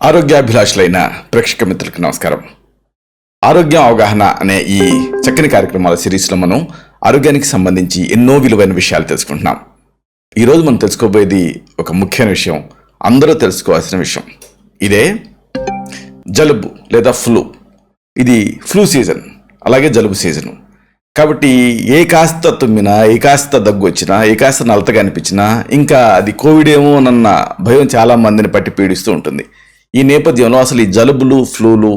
ఆరోగ్యాభిలాషులైన ప్రేక్షక మిత్రులకు నమస్కారం. ఆరోగ్యం అవగాహన అనే ఈ చక్కని కార్యక్రమాల సిరీస్లో మనం ఆరోగ్యానికి సంబంధించి ఎన్నో విలువైన విషయాలు తెలుసుకుంటున్నాం. ఈరోజు మనం తెలుసుకోబోయేది ఒక ముఖ్యమైన విషయం, అందరూ తెలుసుకోవాల్సిన విషయం. ఇదే జలుబు లేదా ఫ్లూ. ఇది ఫ్లూ సీజన్, అలాగే జలుబు సీజను. కాబట్టి ఏ కాస్త తుమ్మినా, ఏ కాస్త దగ్గు వచ్చినా, ఏ కాస్త నలతగా అనిపించినా ఇంకా అది కోవిడ్ ఏమో అన్న భయం చాలా మందిని పట్టి పీడిస్తూ ఉంటుంది. ఈ నేపథ్యంలో అసలు ఈ జలుబులు, ఫ్లూలు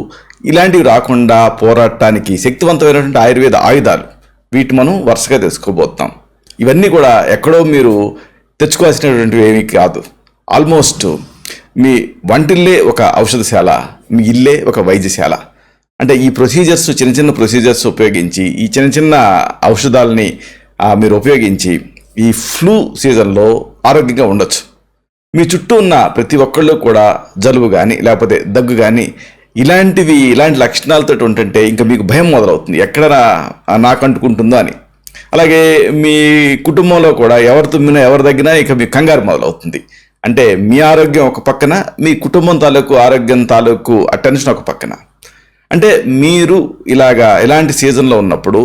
ఇలాంటివి రాకుండా పోరాటానికి శక్తివంతమైనటువంటి ఆయుర్వేద ఆయుధాలు, వీటి మనం వరుసగా తెలుసుకోబోతున్నాం. ఇవన్నీ కూడా ఎక్కడో మీరు తెచ్చుకోవాల్సినటువంటివి ఏమీ కాదు. ఆల్మోస్ట్ మీ వంటిల్లే ఒక ఔషధశాల, మీ ఇల్లే ఒక వైద్యశాల. అంటే ఈ ప్రొసీజర్స్, చిన్న చిన్న ప్రొసీజర్స్ ఉపయోగించి, ఈ చిన్న చిన్న ఔషధాలని మీరు ఉపయోగించి ఈ ఫ్లూ సీజన్లో ఆరోగ్యంగా ఉండొచ్చు. మీ చుట్టూ ఉన్న ప్రతి ఒక్కళ్ళు కూడా జలుబు కానీ లేకపోతే దగ్గు కానీ ఇలాంటి లక్షణాలతో ఉంటుంటే ఇంకా మీకు భయం మొదలవుతుంది, ఎక్కడ నాకు అంటుకుంటుందో అని. అలాగే మీ కుటుంబంలో కూడా ఎవరు తుమ్మినా, ఎవరు దగ్గినా ఇక మీ కంగారు మొదలవుతుంది. అంటే మీ ఆరోగ్యం ఒక పక్కన, మీ కుటుంబం తాలూకు ఆరోగ్యం తాలూకు టెన్షన్ ఒక పక్కన. అంటే మీరు ఇలాంటి సీజన్లో ఉన్నప్పుడు,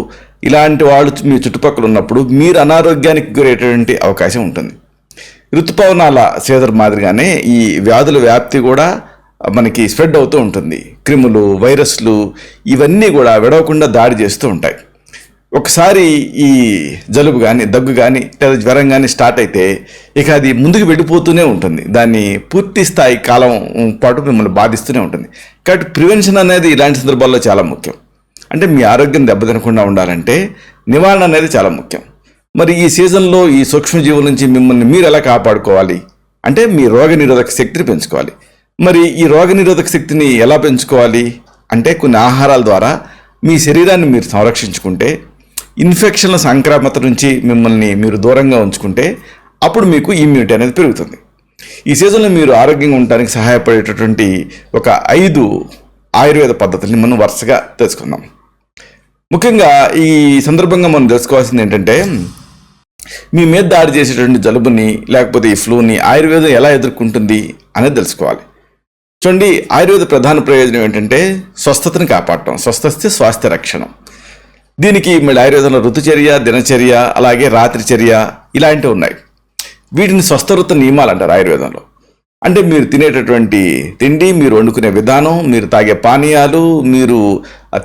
ఇలాంటి వాళ్ళు మీ చుట్టుపక్కల ఉన్నప్పుడు మీరు అనారోగ్యానికి గురయ్యేటువంటి అవకాశం ఉంటుంది. ఋతుపవనాల సీజన్ మాదిరిగానే ఈ వ్యాధుల వ్యాప్తి కూడా మనకి స్ప్రెడ్ అవుతూ ఉంటుంది. క్రిములు, వైరస్లు ఇవన్నీ కూడా విడవకుండా దాడి చేస్తూ ఉంటాయి. ఒకసారి ఈ జలుబు కానీ, దగ్గు కానీ లేదా జ్వరం కానీ స్టార్ట్ అయితే ఇక అది ముందుకు వెళ్ళిపోతూనే ఉంటుంది. దాన్ని పూర్తి స్థాయి కాలం పాటు మిమ్మల్ని బాధిస్తూనే ఉంటుంది. కాబట్టి ప్రివెన్షన్ అనేది ఇలాంటి సందర్భాల్లో చాలా ముఖ్యం. అంటే మీ ఆరోగ్యం దెబ్బతినకుండా ఉండాలంటే నివారణ అనేది చాలా ముఖ్యం. మరి ఈ సీజన్లో ఈ సూక్ష్మజీవుల నుంచి మిమ్మల్ని మీరు ఎలా కాపాడుకోవాలి అంటే మీ రోగనిరోధక శక్తిని పెంచుకోవాలి. మరి ఈ రోగనిరోధక శక్తిని ఎలా పెంచుకోవాలి అంటే కొన్ని ఆహారాల ద్వారా మీ శరీరాన్ని మీరు సంరక్షించుకుంటే, ఇన్ఫెక్షన్ల సంక్రామత నుంచి మిమ్మల్ని మీరు దూరంగా ఉంచుకుంటే అప్పుడు మీకు ఇమ్యూనిటీ అనేది పెరుగుతుంది. ఈ సీజన్లో మీరు ఆరోగ్యంగా ఉండడానికి సహాయపడేటటువంటి ఒక 5 ఆయుర్వేద పద్ధతుల్ని మనం వరుసగా తెలుసుకుందాం. ముఖ్యంగా ఈ సందర్భంగా మనం తెలుసుకోవాల్సింది ఏంటంటే, మీ మీద దాడి చేసేటువంటి జలుబుని లేకపోతే ఈ ఫ్లూని ఆయుర్వేదం ఎలా ఎదుర్కొంటుంది అనేది తెలుసుకోవాలి. చూడండి, ఆయుర్వేద ప్రధాన ప్రయోజనం ఏంటంటే స్వస్థతని కాపాడటం. స్వస్థస్థ స్వాస్థ్య రక్షణం. దీనికి మళ్ళీ ఆయుర్వేదంలో ఋతుచర్య, దినచర్య, అలాగే రాత్రిచర్య ఇలాంటివి ఉన్నాయి. వీటిని స్వస్థ నియమాలు అంటారు ఆయుర్వేదంలో. అంటే మీరు తినేటటువంటి తిండి, మీరు వండుకునే విధానం, మీరు తాగే పానీయాలు, మీరు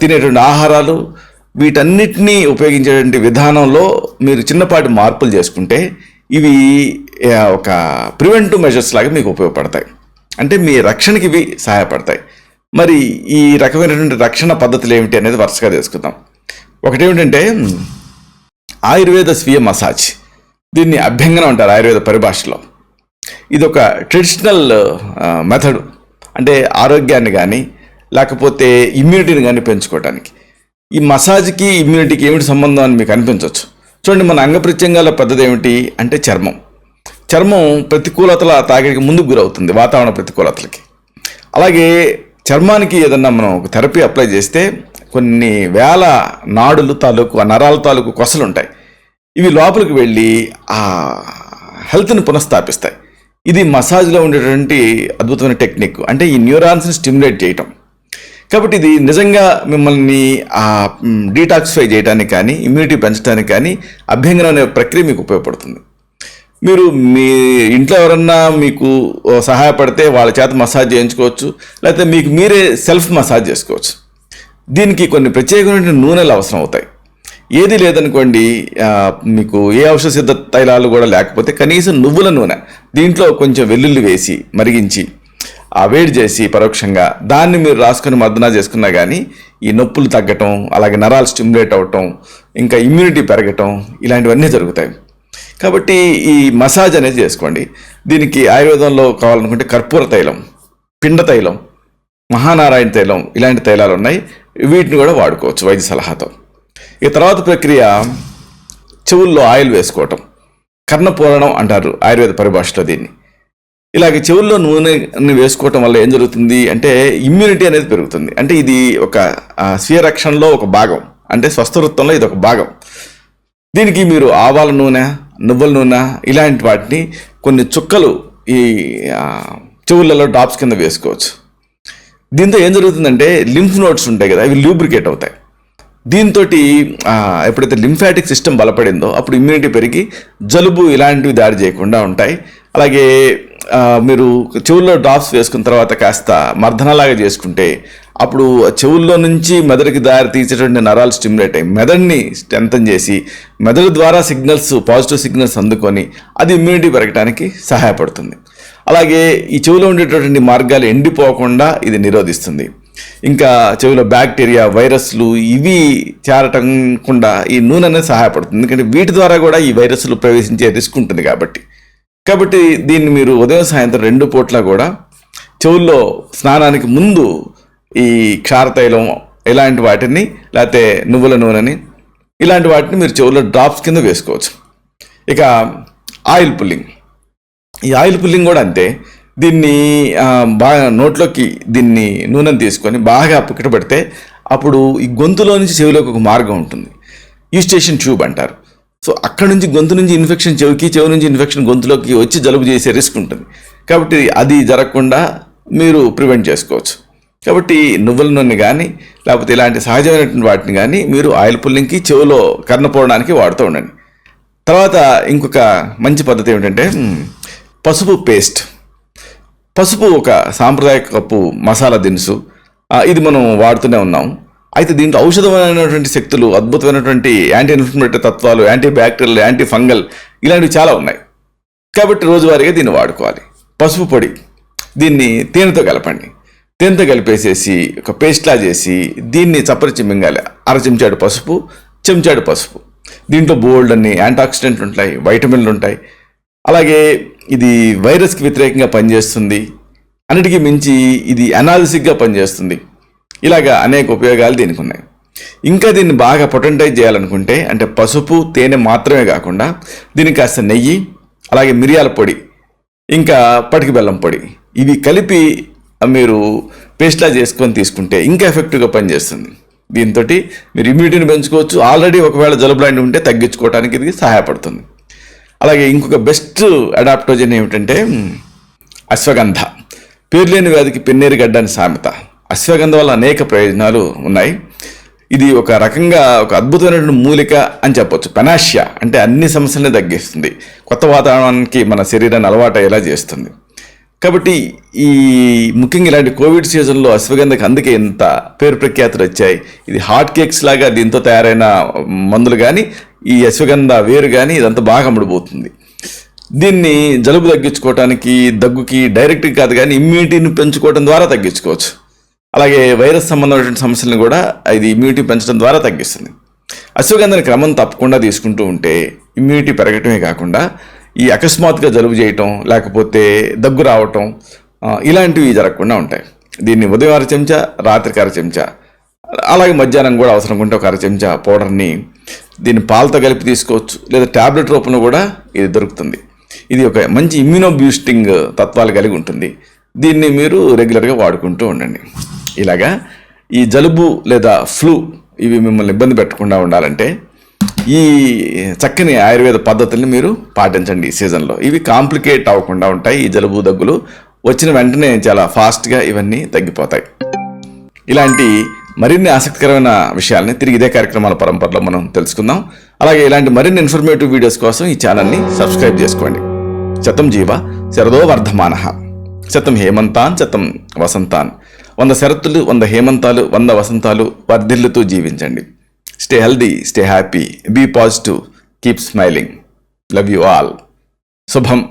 తినేటువంటి ఆహారాలు, వీటన్నిటినీ ఉపయోగించేటువంటి విధానంలో మీరు చిన్నపాటి మార్పులు చేసుకుంటే ఇవి ఒక ప్రివెంటివ్ మెజర్స్ లాగా మీకు ఉపయోగపడతాయి. అంటే మీ రక్షణకి ఇవి సహాయపడతాయి. మరి ఈ రకమైనటువంటి రక్షణ పద్ధతులు ఏమిటి అనేది వరుసగా తెలుసుకుందాం. ఒకటేమిటంటే ఆయుర్వేద స్వీయ మసాజ్. దీన్ని అభ్యంగనం అంటారు ఆయుర్వేద పరిభాషలో. ఇది ఒక ట్రెడిషనల్ మెథడ్. అంటే ఆరోగ్యాన్ని కానీ లేకపోతే ఇమ్యూనిటీని కానీ పెంచుకోవడానికి. ఈ మసాజ్కి ఇమ్యూనిటీకి ఏమిటి సంబంధం అని మీకు అనిపించవచ్చు. చూడండి, మన అంగప్రత్యంగాల పద్ధతి ఏమిటి అంటే చర్మం ప్రతికూలతల తాకిడికి ముందుకు గురవుతుంది, వాతావరణ ప్రతికూలతలకి. అలాగే చర్మానికి ఏదన్నా మనం ఒక థెరపీ అప్లై చేస్తే కొన్ని వేల నాడులు తాలూకు, ఆ నరాల తాలూకు కొసలు ఉంటాయి. ఇవి లోపలికి వెళ్ళి ఆ హెల్త్ని పునఃస్థాపిస్తాయి. ఇది మసాజ్లో ఉండేటువంటి అద్భుతమైన టెక్నిక్. అంటే ఈ న్యూరాన్స్ని స్టిమ్యులేట్ చేయటం. కాబట్టి ఇది నిజంగా మిమ్మల్ని డీటాక్సిఫై చేయడానికి కానీ, ఇమ్యూనిటీ పెంచడానికి కానీ అభ్యంగనం అనే ప్రక్రియ మీకు ఉపయోగపడుతుంది. మీరు మీ ఇంట్లో ఎవరన్నా మీకు సహాయపడితే వాళ్ళ చేత మసాజ్ చేయించుకోవచ్చు, లేకపోతే మీకు మీరే సెల్ఫ్ మసాజ్ చేసుకోవచ్చు. దీనికి కొన్ని ప్రత్యేకమైన నూనెలు అవసరం అవుతాయి. ఏది లేదనుకోండి, మీకు ఏ ఔషధ సిద్ధ తైలాలు కూడా లేకపోతే కనీసం నువ్వుల నూనె, దీంట్లో కొంచెం వెల్లుల్లి వేసి మరిగించి వేడి చేసి పరోక్షంగా దాన్ని మీరు రాసుకొని మర్దనా చేసుకున్నా కానీ ఈ నొప్పులు తగ్గటం, అలాగే నరాలు స్టిమ్యులేట్ అవ్వటం, ఇంకా ఇమ్యూనిటీ పెరగటం ఇలాంటివన్నీ జరుగుతాయి. కాబట్టి ఈ మసాజ్ అనేది చేసుకోండి. దీనికి ఆయుర్వేదంలో కావాలనుకుంటే కర్పూర తైలం, పిండ తైలం, మహానారాయణ తైలం ఇలాంటి తైలాలు ఉన్నాయి. వీటిని కూడా వాడుకోవచ్చు వైద్య సలహాతో. ఈ తర్వాత ప్రక్రియ చెవుల్లో ఆయిల్ వేసుకోవటం, కర్ణపూరణం అంటారు ఆయుర్వేద పరిభాషలో దీన్ని. ఇలాగ చెవుల్లో నూనెని వేసుకోవటం వల్ల ఏం జరుగుతుంది అంటే ఇమ్యూనిటీ అనేది పెరుగుతుంది. అంటే ఇది ఒక స్వీయ రక్షణలో ఒక భాగం, అంటే స్వస్థ వృత్తంలో ఇది ఒక భాగం. దీనికి మీరు ఆవాల నూనె, నువ్వుల నూనె ఇలాంటి వాటిని కొన్ని చుక్కలు ఈ చెవులలో డ్రాప్స్ కింద వేసుకోవచ్చు. దీంతో ఏం జరుగుతుందంటే లింఫ్ నోడ్స్ ఉంటాయి కదా, అవి లూబ్రికేట్ అవుతాయి. దీంతో ఎప్పుడైతే లింఫాటిక్ సిస్టమ్ బలపడిందో అప్పుడు ఇమ్యూనిటీ పెరిగి జలుబు ఇలాంటివి దాడి చేయకుండా ఉంటాయి. అలాగే మీరు చెవుల్లో డ్రాప్స్ వేసుకున్న తర్వాత కాస్త మర్దనలాగా చేసుకుంటే అప్పుడు చెవుల్లో నుంచి మెదడుకి దారి తీసేటువంటి నరాలు స్టిమ్యులేట్ అయ్యి మెదడుని స్ట్రెంథన్ చేసి మెదడు ద్వారా పాజిటివ్ సిగ్నల్స్ అందుకొని అది ఇమ్యూనిటీ పెరగడానికి సహాయపడుతుంది. అలాగే ఈ చెవులో ఉండేటటువంటి మార్గాలు ఎండిపోకుండా ఇది నిరోధిస్తుంది. ఇంకా చెవిలో బ్యాక్టీరియా, వైరస్లు ఇవి చేరటకుండా ఈ నూనె అనేది సహాయపడుతుంది. ఎందుకంటే వీటి ద్వారా కూడా ఈ వైరస్లు ప్రవేశించే రిస్క్ ఉంటుంది కాబట్టి దీన్ని మీరు ఉదయం సాయంత్రం 2 పూట్ల కూడా చెవుల్లో స్నానానికి ముందు ఈ క్షారతైలం ఇలాంటి వాటిని లేకపోతే నువ్వుల నూనెని ఇలాంటి వాటిని మీరు చెవుల్లో డ్రాప్స్ కింద వేసుకోవచ్చు. ఇక ఆయిల్ పుల్లింగ్, ఈ ఆయిల్ పుల్లింగ్ కూడా అంతే. దీన్ని బాగా నోట్లోకి దీన్ని నూనెను తీసుకొని బాగా పుక్కిట పెడితే అప్పుడు ఈ గొంతులో నుంచి చెవిలోకి ఒక మార్గం ఉంటుంది, యూస్టేషన్ ట్యూబ్ అంటారు. సో అక్కడ నుంచి గొంతు నుంచి ఇన్ఫెక్షన్ చెవి నుంచి ఇన్ఫెక్షన్ గొంతులోకి వచ్చి జలుబు చేసే రిస్క్ ఉంటుంది. కాబట్టి అది జరగకుండా మీరు ప్రివెంట్ చేసుకోవచ్చు. కాబట్టి నువ్వుల నూనె కానీ లేకపోతే ఇలాంటి సహజమైనటువంటి వాటిని కానీ మీరు ఆయిల్ పుల్లింగ్కి, చెవిలో కర్ణపోవడానికి వాడుతూ ఉండండి. తర్వాత ఇంకొక మంచి పద్ధతి ఏమిటంటే పసుపు పేస్ట్. పసుపు ఒక సాంప్రదాయకపు మసాలా దినుసు, ఇది మనం వాడుతూనే ఉన్నాం. అయితే దీంట్లో ఔషధమైనటువంటి శక్తులు, అద్భుతమైనటువంటి యాంటీ ఇన్ఫ్లమేటరీ తత్వాలు, యాంటీ బ్యాక్టీరియల్, యాంటీ ఫంగల్ ఇలాంటివి చాలా ఉన్నాయి. కాబట్టి రోజువారీగా దీన్ని వాడుకోవాలి. పసుపు పొడి, దీన్ని తేనెతో కలపండి. తేనెతో కలిపేసేసి ఒక పేస్ట్లా చేసి దీన్ని చప్పరిచి మింగాలి. 1/2 చెంచాడు పసుపు, చెంచాడు పసుపు. దీంట్లో బోల్డ్ అన్ని యాంటాక్సిడెంట్లు ఉంటాయి, వైటమిన్లు ఉంటాయి. అలాగే ఇది వైరస్కి వ్యతిరేకంగా పనిచేస్తుంది. అన్నిటికీ మించి ఇది అనాలిసిక్గా పనిచేస్తుంది. ఇలాగా అనేక ఉపయోగాలు దీనికి ఉన్నాయి. ఇంకా దీన్ని బాగా పొటెంటైజ్ చేయాలనుకుంటే అంటే పసుపు, తేనె మాత్రమే కాకుండా దీనికి కాస్త నెయ్యి, అలాగే మిరియాల పొడి, ఇంకా పటికి బెల్లం పొడి ఇవి కలిపి మీరు పేస్ట్లా చేసుకొని తీసుకుంటే ఇంకా ఎఫెక్టివ్గా పనిచేస్తుంది. దీంతో మీరు ఇమ్యూనిటీని పెంచుకోవచ్చు. ఆల్రెడీ ఒకవేళ జలుబు లాంటివి ఉంటే తగ్గించుకోవడానికి ఇది సహాయపడుతుంది. అలాగే ఇంకొక బెస్ట్ అడాప్టోజన్ ఏమిటంటే అశ్వగంధ. పేరులేని వ్యాధికి పెన్నేరు గడ్డ అని సామెత. అశ్వగంధ వల్ల అనేక ప్రయోజనాలు ఉన్నాయి. ఇది ఒక రకంగా ఒక అద్భుతమైనటువంటి మూలిక అని చెప్పొచ్చు. పెనాషియా అంటే అన్ని సమస్యల్ని తగ్గిస్తుంది, కొత్త వాతావరణానికి మన శరీరాన్ని అలవాటు అయ్యేలా చేస్తుంది. కాబట్టి ఈ ముఖ్యంగా ఇలాంటి కోవిడ్ సీజన్లో అశ్వగంధకి అందుకే ఇంత పేరు ప్రఖ్యాతులు వచ్చాయి. ఇది హాట్ కేక్స్ లాగా దీంతో తయారైన మందులు కానీ ఈ అశ్వగంధ వేరు కానీ ఇదంతా బాగా అమ్ముడుపోతుంది. దీన్ని జలుబు తగ్గించుకోవడానికి, దగ్గుకి డైరెక్ట్గా కాదు కానీ ఇమ్యూనిటీని పెంచుకోవడం ద్వారా తగ్గించుకోవచ్చు. అలాగే వైరస్ సంబంధమైనటువంటి సమస్యలను కూడా ఇది ఇమ్యూనిటీ పెంచడం ద్వారా తగ్గిస్తుంది. అశ్వగంధని క్రమం తప్పకుండా తీసుకుంటూ ఉంటే ఇమ్యూనిటీ పెరగటమే కాకుండా ఈ అకస్మాత్తుగా జలుబు చేయటం, లేకపోతే దగ్గు రావటం ఇలాంటివి జరగకుండా ఉంటాయి. దీన్ని ఉదయం 1/2 చెంచా, రాత్రికి 1/2 చెంచా, అలాగే మధ్యాహ్నం కూడా అవసరం ఉంటే ఒక 1/2 చెంచా పౌడర్ని దీన్ని పాలతో కలిపి తీసుకోవచ్చు. లేదా ట్యాబ్లెట్ రూపంలో కూడా ఇది దొరుకుతుంది. ఇది ఒక మంచి ఇమ్యూనో బూస్టింగ్ తత్వాలు కలిగి ఉంటుంది. దీన్ని మీరు రెగ్యులర్గా వాడుకుంటూ ఉండండి. ఇలాగా ఈ జలుబు లేదా ఫ్లూ ఇవి మిమ్మల్ని ఇబ్బంది పెట్టకుండా ఉండాలంటే ఈ చక్కని ఆయుర్వేద పద్ధతుల్ని మీరు పాటించండి ఈ సీజన్లో. ఇవి కాంప్లికేట్ అవ్వకుండా ఉంటాయి. ఈ జలుబు దగ్గులు వచ్చిన వెంటనే చాలా ఫాస్ట్గా ఇవన్నీ తగ్గిపోతాయి. ఇలాంటి మరిన్ని ఆసక్తికరమైన విషయాలని తిరిగి ఇదే కార్యక్రమాల పరంపరలో మనం తెలుసుకుందాం. అలాగే ఇలాంటి మరిన్ని ఇన్ఫర్మేటివ్ వీడియోస్ కోసం ఈ ఛానల్ని సబ్స్క్రైబ్ చేసుకోండి. శతం జీవ శరదో వర్ధమానః, శతం హేమంతాన్ శతం వసంతాన్. 100 శరత్తులు, 100 హేమంతాలు, 100 వసంతాలు వర్ధిల్లుతూ జీవించండి. Stay healthy, stay happy, be positive, keep smiling. Love you all. Subham.